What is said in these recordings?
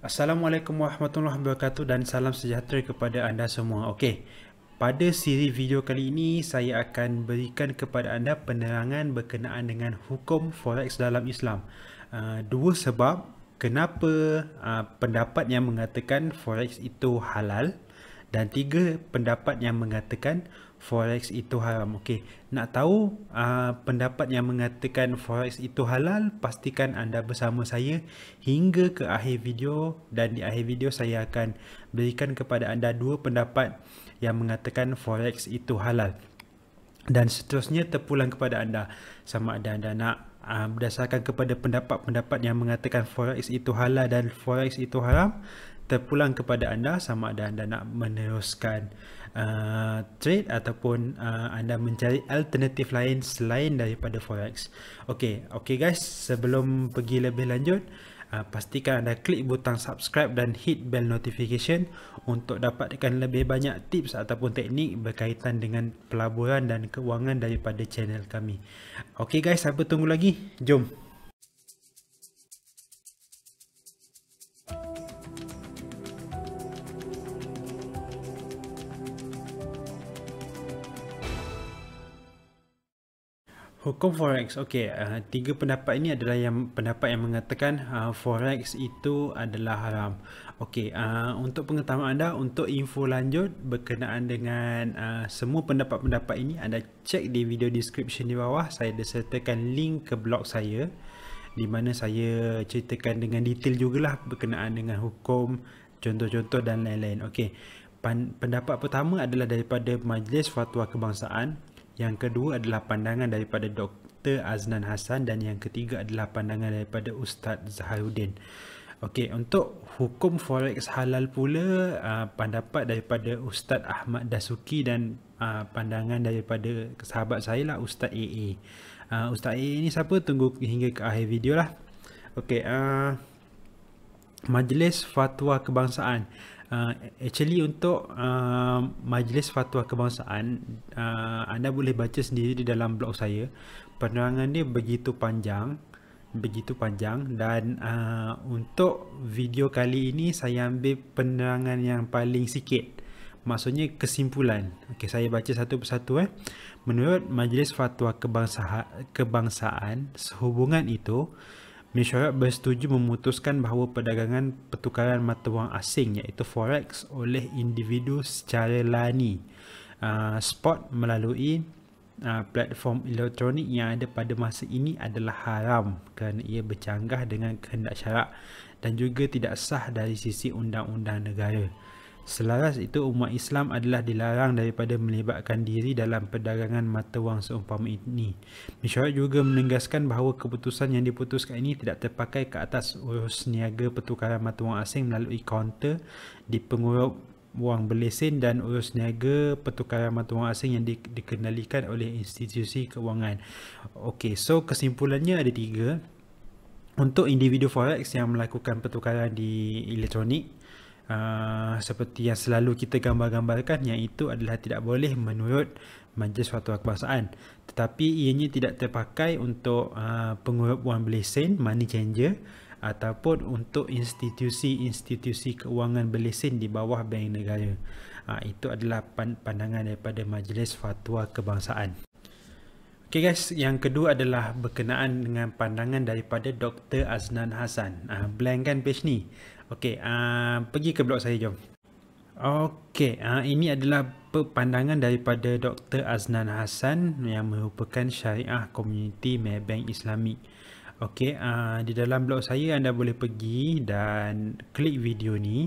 Assalamualaikum warahmatullahi wabarakatuh dan salam sejahtera kepada anda semua. Okey, pada siri video kali ini saya akan berikan kepada anda penerangan berkenaan dengan hukum forex dalam Islam. Dua sebab kenapa pendapat yang mengatakan forex itu halal dan tiga pendapat yang mengatakan forex itu haram. Okey, nak tahu pendapat yang mengatakan forex itu halal, pastikan anda bersama saya hingga ke akhir video, dan di akhir video saya akan berikan kepada anda dua pendapat yang mengatakan forex itu halal. Dan seterusnya terpulang kepada anda sama ada anda nak berdasarkan kepada pendapat-pendapat yang mengatakan forex itu halal dan forex itu haram, terpulang kepada anda sama ada anda nak meneruskan trade ataupun anda mencari alternatif lain selain daripada forex. Okey guys, sebelum pergi lebih lanjut, pastikan anda klik butang subscribe dan hit bell notification untuk dapatkan lebih banyak tips ataupun teknik berkaitan dengan pelaburan dan kewangan daripada channel kami. Okey guys, apa tunggu lagi? Jom. Hukum forex. Okey, tiga pendapat ini adalah pendapat yang mengatakan forex itu adalah haram. Okey, untuk pengetahuan anda, untuk info lanjut berkenaan dengan semua pendapat-pendapat ini, anda cek di video description di bawah. Saya ada sertakan link ke blog saya di mana saya ceritakan dengan detail jugalah berkenaan dengan hukum, contoh-contoh dan lain-lain. Okey, pendapat pertama adalah daripada Majlis Fatwa Kebangsaan. Yang kedua adalah pandangan daripada Dr. Aznan Hassan dan yang ketiga adalah pandangan daripada Ustaz Zaharuddin. Okey, untuk hukum forex halal pula, pendapat daripada Ustaz Ahmad Dasuki dan pandangan daripada sahabat saya lah, Ustaz AA. Ustaz AA ni siapa? Tunggu hingga ke akhir video lah. Okey, Majlis Fatwa Kebangsaan. Actually untuk Majlis Fatwa Kebangsaan, anda boleh baca sendiri di dalam blog saya. Penerangan dia begitu panjang dan untuk video kali ini saya ambil penerangan yang paling sikit. Maksudnya kesimpulan. Okey, saya baca satu persatu. Menurut Majlis Fatwa Kebangsaan, sehubungan itu mesyuarat bersetuju memutuskan bahawa perdagangan pertukaran mata wang asing iaitu forex oleh individu secara lani spot melalui platform elektronik yang ada pada masa ini adalah haram kerana ia bercanggah dengan kehendak syarak dan juga tidak sah dari sisi undang-undang negara. Selaras itu, umat Islam adalah dilarang daripada melibatkan diri dalam perdagangan mata wang seumpama ini. Mesyuarat juga menegaskan bahawa keputusan yang diputuskan ini tidak terpakai ke atas urus niaga pertukaran mata wang asing melalui kaunter di pengurup wang berlesen dan urus niaga pertukaran mata wang asing yang dikendalikan oleh institusi keuangan. Okey, so kesimpulannya ada tiga. Untuk individu forex yang melakukan pertukaran di elektronik, seperti yang selalu kita gambar-gambarkan, yang itu adalah tidak boleh menurut Majlis Fatwa Kebangsaan, tetapi ianya tidak terpakai untuk pengurup wang berlesen, money changer, ataupun untuk institusi keuangan berlesen di bawah bank negara. Itu adalah pandangan daripada Majlis Fatwa Kebangsaan. Okay guys, yang kedua adalah berkenaan dengan pandangan daripada Dr. Aznan Hassan. Blank kan page ni? Okey, pergi ke blog saya, jom. Okey, ini adalah pandangan daripada Dr. Aznan Hassan yang merupakan Syariah Community Maybank Islamik. Okey, di dalam blog saya anda boleh pergi dan klik video ni.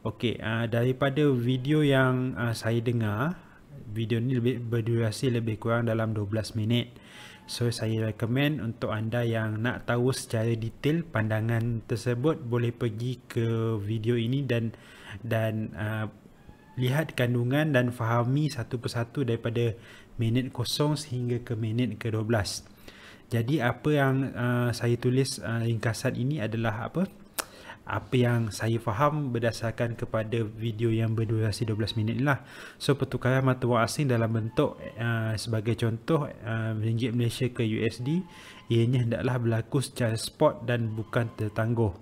Okey, daripada video yang saya dengar, video ni berdurasi lebih kurang dalam 12 minit. So saya recommend untuk anda yang nak tahu secara detail pandangan tersebut, boleh pergi ke video ini dan lihat kandungan dan fahami satu persatu daripada minit 0 sehingga ke minit ke-12. Jadi apa yang saya tulis ringkasan ini adalah apa yang saya faham berdasarkan kepada video yang berdurasi 12 minit lah. So pertukaran mata wang asing dalam bentuk sebagai contoh ringgit Malaysia ke USD, ianya hendaklah berlaku secara spot dan bukan tertangguh.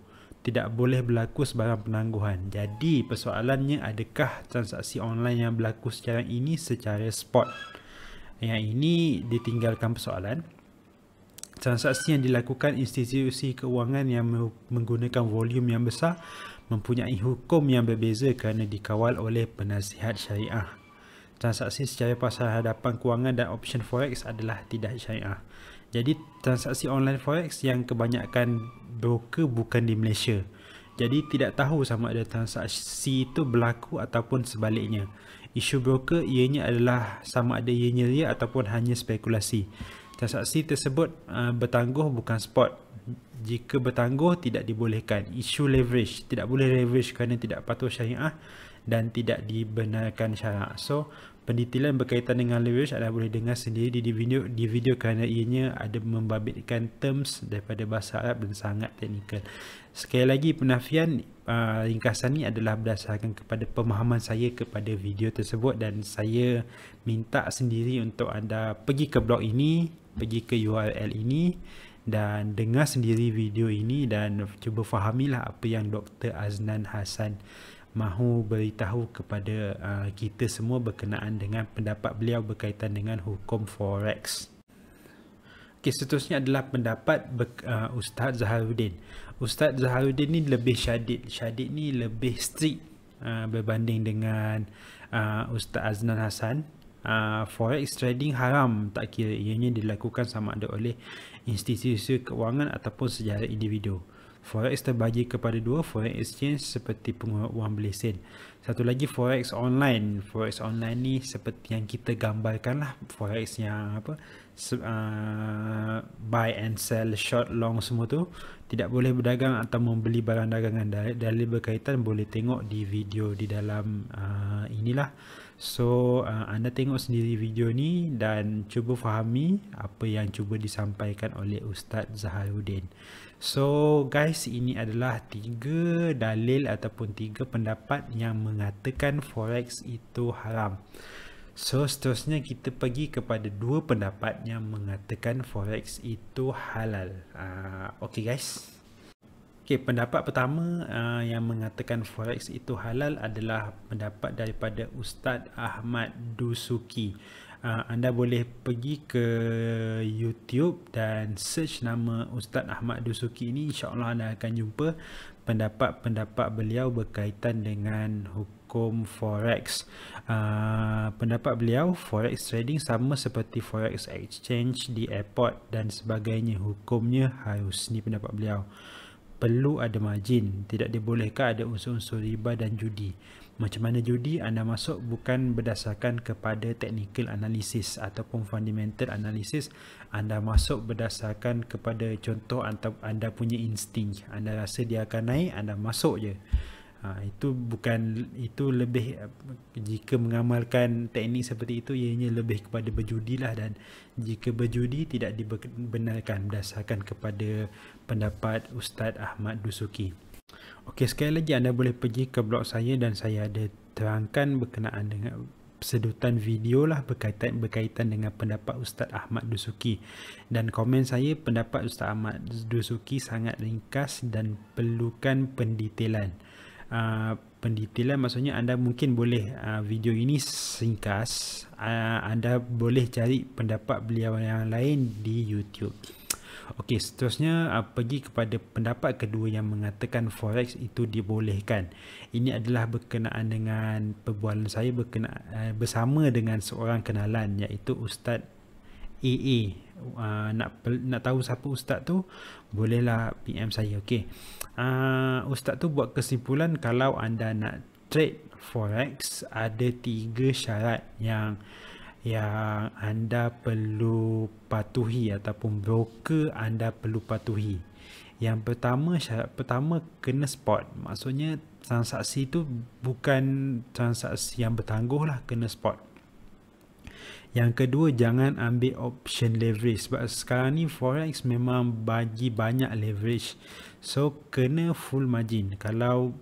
tidak boleh berlaku sebarang penangguhan. Jadi persoalannya, adakah transaksi online yang berlaku sekarang ini secara spot? Yang ini ditinggalkan persoalan. Transaksi yang dilakukan institusi keuangan yang menggunakan volume yang besar mempunyai hukum yang berbeza kerana dikawal oleh penasihat syariah. Transaksi secara pasar hadapan kewangan dan option forex adalah tidak syariah. Jadi transaksi online forex yang kebanyakan broker bukan di Malaysia. Jadi tidak tahu sama ada transaksi itu berlaku ataupun sebaliknya. Isu broker ianya adalah sama ada ianya real ataupun hanya spekulasi. Transaksi tersebut bertangguh bukan spot. Jika bertangguh tidak dibolehkan. Isu leverage, tidak boleh leverage kerana tidak patuh syariah dan tidak dibenarkan syarak. So pendetailan berkaitan dengan leverage anda boleh dengar sendiri di video kerana ianya ada membabitkan terms daripada bahasa Arab dan sangat teknikal. Sekali lagi, penafian ringkasan ni adalah berdasarkan kepada pemahaman saya kepada video tersebut, dan saya minta sendiri untuk anda pergi ke blog ini, pergi ke URL ini dan dengar sendiri video ini dan cuba fahamilah apa yang Dr. Aznan Hassan mahu beritahu kepada kita semua berkenaan dengan pendapat beliau berkaitan dengan hukum forex. Okey, seterusnya adalah pendapat Ustaz Zaharuddin. Ustaz Zaharuddin ni lebih syadid. Syadid ni lebih strict berbanding dengan Ustaz Aznan Hassan. Forex trading haram tak kira ianya dilakukan sama ada oleh institusi keuangan ataupun secara individu. Forex terbagi kepada dua, forex exchange seperti pengurusan wang berlesen. Satu lagi forex online. Forex online ni seperti yang kita gambarkan lah, forex yang apa, buy and sell, short, long semua tu. Tidak boleh berdagang atau membeli barang dagangan. Dalil berkaitan boleh tengok di video di dalam inilah. So anda tengok sendiri video ni dan cuba fahami apa yang cuba disampaikan oleh Ustaz Zaharuddin. So guys, ini adalah 3 dalil ataupun 3 pendapat yang mengatakan forex itu haram. So seterusnya kita pergi kepada 2 pendapat yang mengatakan forex itu halal. Okay guys. Okay, pendapat pertama yang mengatakan forex itu halal adalah pendapat daripada Ustaz Ahmad Dusuki. Anda boleh pergi ke YouTube dan search nama Ustaz Ahmad Dusuki ini. InsyaAllah anda akan jumpa pendapat-pendapat beliau berkaitan dengan hukum forex. Pendapat beliau, forex trading sama seperti forex exchange di airport dan sebagainya. Hukumnya harus, ni pendapat beliau. Perlu ada margin, tidak dibolehkan ada unsur-unsur riba dan judi. Macam mana judi? Anda masuk bukan berdasarkan kepada technical analysis ataupun fundamental analysis. Anda masuk berdasarkan kepada contoh anda punya insting. Anda rasa dia akan naik, anda masuk je. Itu lebih, jika mengamalkan teknik seperti itu, ianya lebih kepada berjudi lah. Dan jika berjudi tidak dibenarkan berdasarkan kepada pendapat Ustaz Ahmad Dusuki. Okey, sekali lagi anda boleh pergi ke blog saya dan saya ada terangkan berkenaan dengan sedutan video lah berkaitan dengan pendapat Ustaz Ahmad Dusuki. Dan komen saya, pendapat Ustaz Ahmad Dusuki sangat ringkas dan perlukan pendetailan. Pendetailan maksudnya anda mungkin boleh video ini singkas, anda boleh cari pendapat beliau yang lain di YouTube. Okey, seterusnya pergi kepada pendapat kedua yang mengatakan forex itu dibolehkan. Ini adalah berkenaan dengan perbualan saya bersama dengan seorang kenalan, iaitu Ustaz AA. Nak tahu siapa Ustaz tu, bolehlah PM saya. Okey, Ustaz tu buat kesimpulan kalau anda nak trade forex ada 3 syarat yang anda perlu patuhi ataupun broker anda perlu patuhi. Yang pertama, syarat pertama, kena spot. Maksudnya transaksi itu bukan transaksi yang bertangguh lah, kena spot. Yang kedua, jangan ambil option leverage. Sebab sekarang ni forex memang bagi banyak leverage. So kena full margin. Kalau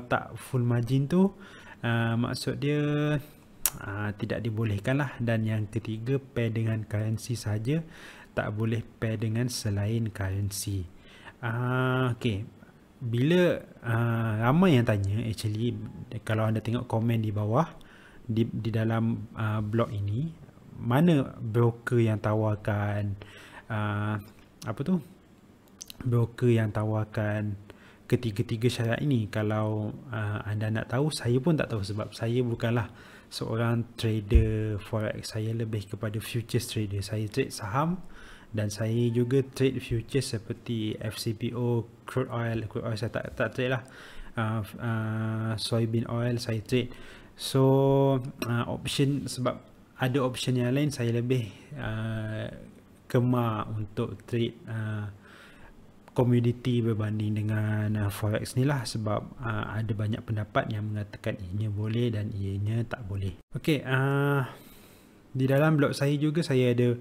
tak full margin tu, maksud dia tidak dibolehkan lah. Dan yang ketiga, pair dengan currency saja, tak boleh pair dengan selain currency. Okay. Bila ramai yang tanya, actually kalau anda tengok komen di bawah di dalam blog ini, mana broker yang tawarkan apa tu, broker yang tawarkan ketiga-tiga syarat ini. Kalau anda nak tahu, saya pun tak tahu sebab saya bukanlah seorang trader forex. Saya lebih kepada futures trader. Saya trade saham dan saya juga trade futures seperti FCPO, crude oil saya tak trade lah. Soybean oil saya trade. So option, sebab ada option yang lain, saya lebih gemar untuk trade komoditi berbanding dengan forex ni lah, sebab ada banyak pendapat yang mengatakan ianya boleh dan ianya tak boleh. Okey, di dalam blog saya juga saya ada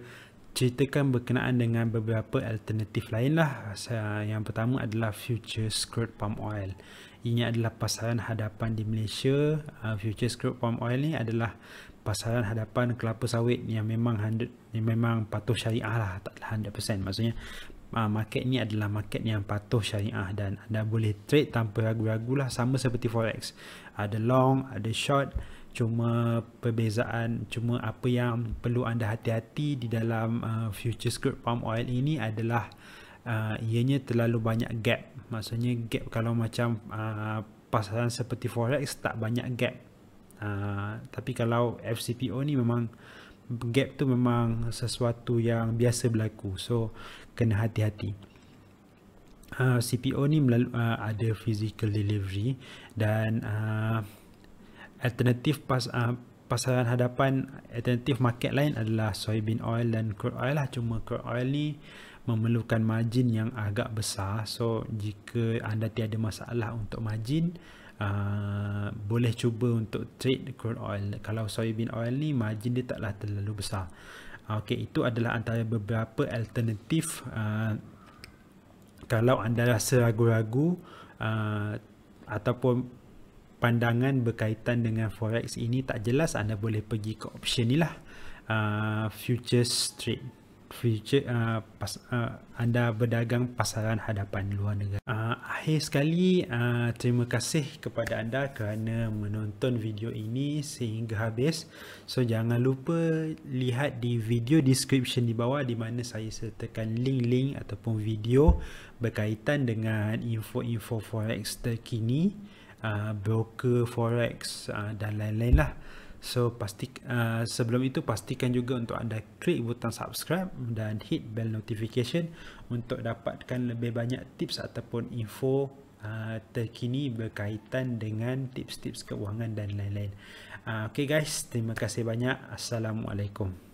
ceritakan berkenaan dengan beberapa alternatif lain lah. Yang pertama adalah futures crude palm oil. Ini adalah pasaran hadapan di Malaysia. Futures crude palm oil ni adalah pasaran hadapan kelapa sawit yang memang patuh syariah lah, taklah 100%. Maksudnya market ni adalah market yang patuh syariah dan anda boleh trade tanpa ragu-ragu lah, sama seperti forex. Ada long, ada short. Cuma apa yang perlu anda hati-hati di dalam futures crude palm oil ini adalah ianya terlalu banyak gap. Maksudnya gap, kalau macam pasaran seperti forex tak banyak gap, tapi kalau FCPO ni memang gap tu memang sesuatu yang biasa berlaku, so kena hati-hati. CPO ni ada physical delivery dan alternatif pasaran hadapan, alternatif market lain adalah soybean oil dan crude oil lah. Cuma crude oil ni memerlukan margin yang agak besar, so jika anda tiada masalah untuk margin, boleh cuba untuk trade crude oil. Kalau soybean oil ni margin dia taklah terlalu besar. Okey, itu adalah antara beberapa alternatif. Kalau anda rasa ragu-ragu ataupun pandangan berkaitan dengan forex ini tak jelas, anda boleh pergi ke option ni lah, futures trade. Anda berdagang pasaran hadapan luar negara. Akhir sekali, terima kasih kepada anda kerana menonton video ini sehingga habis. So jangan lupa lihat di video description di bawah, di mana saya sertakan link-link ataupun video berkaitan dengan info-info forex terkini, broker forex dan lain-lain lah. So sebelum itu pastikan juga untuk anda klik butang subscribe dan hit bell notification untuk dapatkan lebih banyak tips ataupun info terkini berkaitan dengan tips-tips keuangan dan lain-lain. Okay guys, terima kasih banyak. Assalamualaikum.